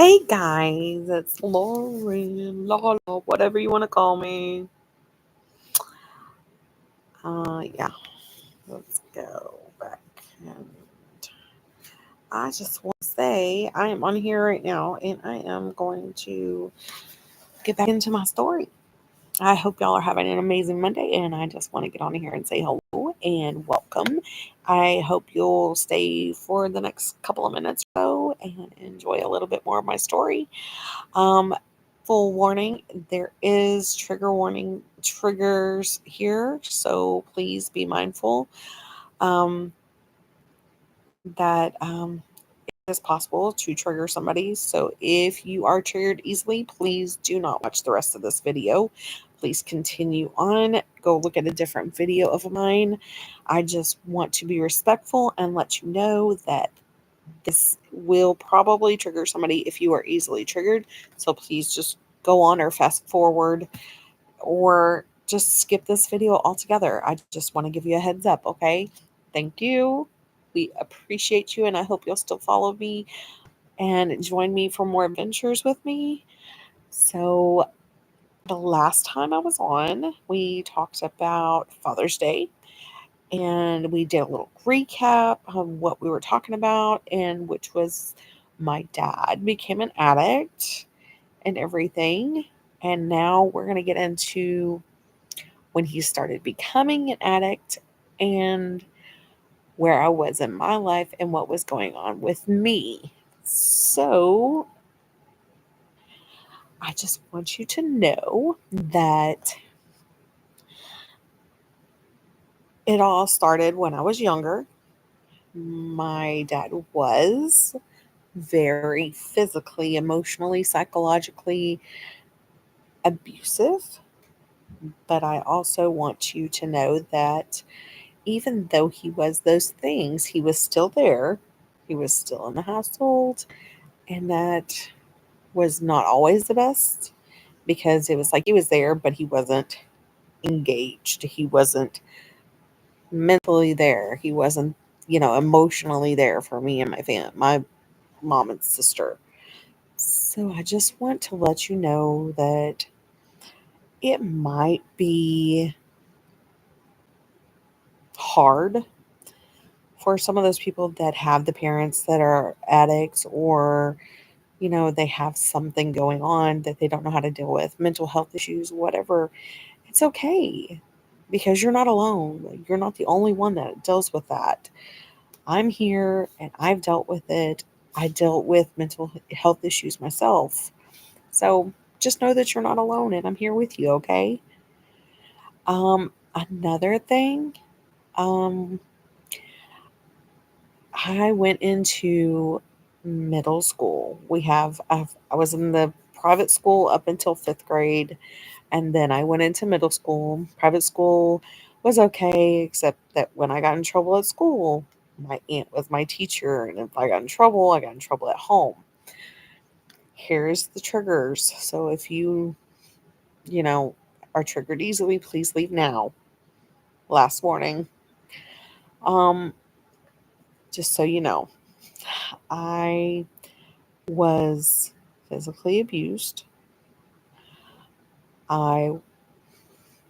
Hey guys, it's Lauren, Lala, whatever you want to call me. Yeah, let's go back. And I just want to say I am on here right now and I am going to get back into my story. I hope y'all are having an amazing Monday and I just want to get on here and say hello and welcome. I hope you'll stay for the next couple of minutes or so and enjoy a little bit more of my story. Um, Full warning, there is trigger warning triggers here, so please be mindful um, that it is possible to trigger somebody. So if you are triggered easily, please do not watch the rest of this video. Please continue on. Go look at a different video of mine. I just want to be respectful and let you know that this will probably trigger somebody if you are easily triggered. So please just go on or fast forward or just skip this video altogether. I just want to give you a heads up, okay? Thank you. We appreciate you, and I hope you'll still follow me and join me for more adventures with me. So, the last time I was on, we talked about Father's Day and we did a little recap of what we were talking about, and which was my dad became an addict and everything. And now we're going to get into when he started becoming an addict and where I was in my life and what was going on with me. So, I just want you to know that it all started when I was younger. My dad was very physically, emotionally, psychologically abusive. But I also want you to know that even though he was those things, he was still there. He was still in the household. And that was not always the best because it was like he was there, but he wasn't engaged. He wasn't mentally there. He wasn't, emotionally there for me and my mom and sister. So I just want to let you know that it might be hard for some of those people that have the parents that are addicts, or they have something going on that they don't know how to deal with, mental health issues, whatever. It's okay because you're not alone. You're not the only one that deals with that. I'm here and I've dealt with it. I dealt with mental health issues myself. So just know that you're not alone and I'm here with you, okay? Another thing, um, I went into middle school. I was in the private school up until 5th grade, and then I went into middle school. Private school was okay, except that when I got in trouble at school, my aunt was my teacher, and if I got in trouble, I got in trouble at home. Here's the triggers. So if you know, are triggered easily, please leave now. Last warning. Um, just so you know, I was physically abused. I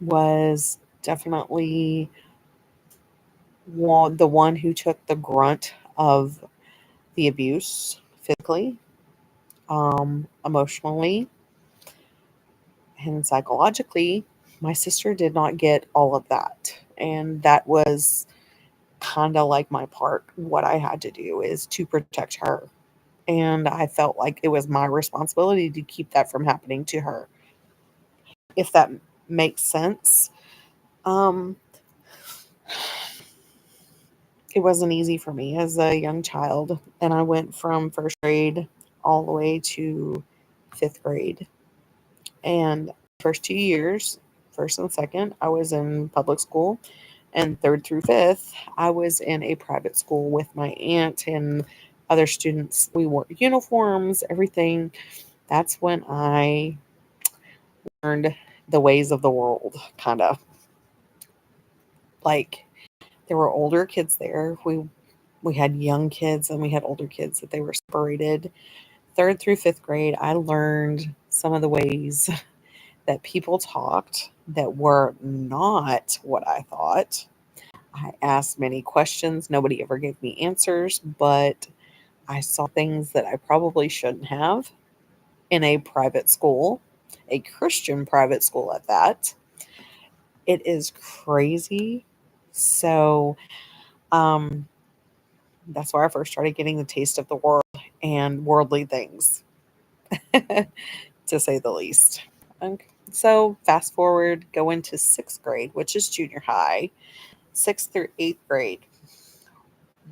was definitely the one who took the grunt of the abuse physically, emotionally, and psychologically. My sister did not get all of that. And that was kind of like my part. What I had to do is to protect her. And I felt like it was my responsibility to keep that from happening to her, if that makes sense. Um, it wasn't easy for me as a young child, and I went from first grade all the way to 5th grade. And first 2 years, first and second, I was in public school, and third through fifth, I was in a private school with my aunt and other students. We wore uniforms, everything. That's when I learned the ways of the world, kind of. Like, there were older kids there. We had young kids and we had older kids that they were separated. Third through fifth grade, I learned some of the ways that people talked that were not what I thought. I asked many questions. Nobody ever gave me answers, but I saw things that I probably shouldn't have in a private school, a Christian private school at that. It is crazy. So, um, that's where I first started getting the taste of the world and worldly things, to say the least. Okay. So, fast forward, go into sixth grade, which is junior high, sixth through eighth grade.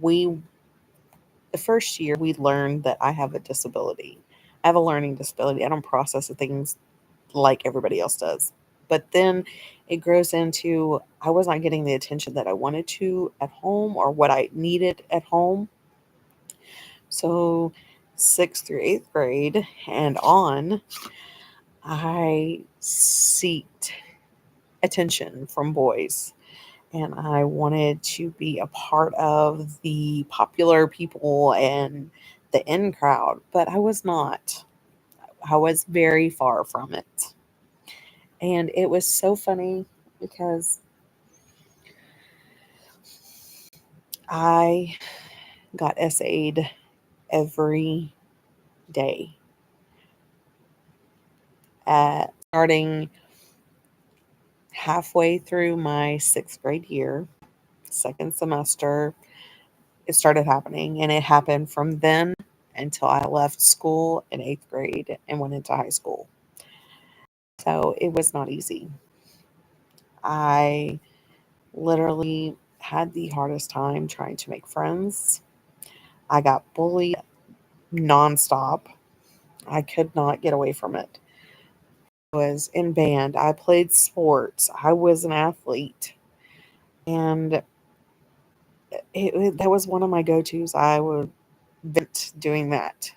We, the first year, we learned that I have a disability. I have a learning disability. I don't process the things like everybody else does. But then it grows into I was not getting the attention that I wanted to at home or what I needed at home. So, sixth through eighth grade and on, I seeked attention from boys. And I wanted to be a part of the popular people and the in crowd, but I was not. I was very far from it. And it was so funny because I got SA'd every day at starting halfway through my sixth grade year, second semester. It started happening, and it happened from then until I left school in eighth grade and went into high school. So it was not easy. I literally had the hardest time trying to make friends. I got bullied nonstop. I could not get away from it. I was in band. I played sports. I was an athlete. And that was one of my go tos. I would vent doing that.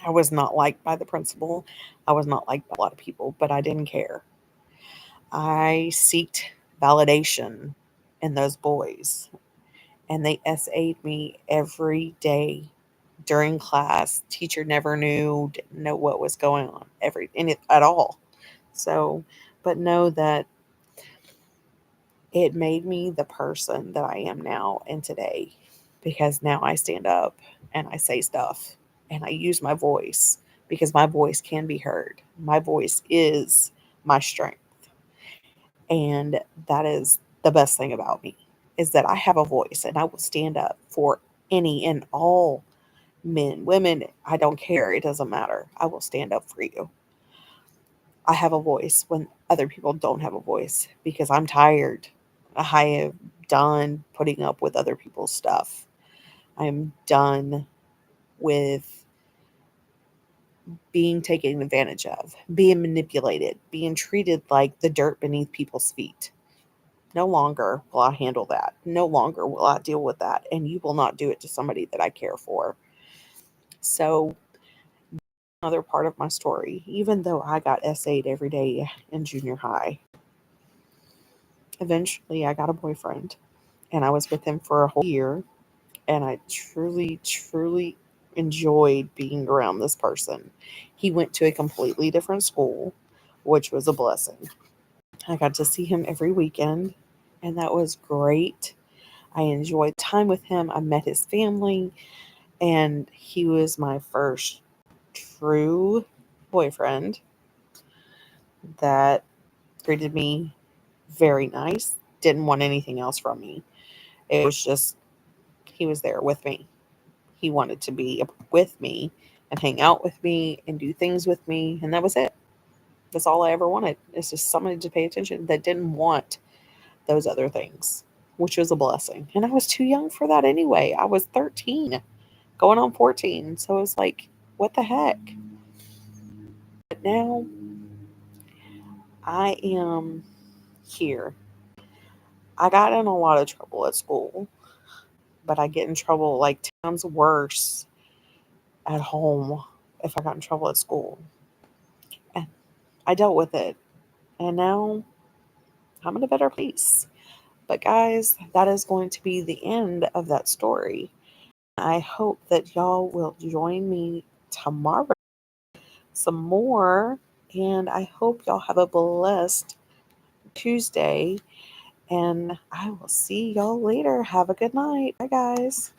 I was not liked by the principal. I was not liked by a lot of people, but I didn't care. I seeked validation in those boys, and they SA'd me every day during class. Teacher never didn't know what was going on in it at all. So, but know that it made me the person that I am now and today, because now I stand up and I say stuff and I use my voice because my voice can be heard. My voice is my strength. And that is the best thing about me, is that I have a voice and I will stand up for any and all men, women, I don't care. It doesn't matter. I will stand up for you. I have a voice when other people don't have a voice because I'm tired. I am done putting up with other people's stuff. I'm done with being taken advantage of, being manipulated, being treated like the dirt beneath people's feet. No longer will I handle that. No longer will I deal with that. And you will not do it to somebody that I care for. So, another part of my story, even though I got SA'd every day in junior high, eventually I got a boyfriend and I was with him for a whole year. And I truly, truly enjoyed being around this person. He went to a completely different school, which was a blessing. I got to see him every weekend, and that was great. I enjoyed time with him. I met his family, and he was my first true boyfriend that treated me very nice, didn't want anything else from me. It was just, he was there with me. He wanted to be with me and hang out with me and do things with me, and that was it. That's all I ever wanted. It's just somebody to pay attention that didn't want those other things, which was a blessing. And I was too young for that anyway. I was 13, going on 14. So it was like, what the heck? But now I am here. I got in a lot of trouble at school, but I get in trouble like times worse at home if I got in trouble at school. And I dealt with it. And now I'm in a better place. But guys, that is going to be the end of that story. I hope that y'all will join me tomorrow some more. And I hope y'all have a blessed Tuesday. And I will see y'all later. Have a good night. Bye, guys.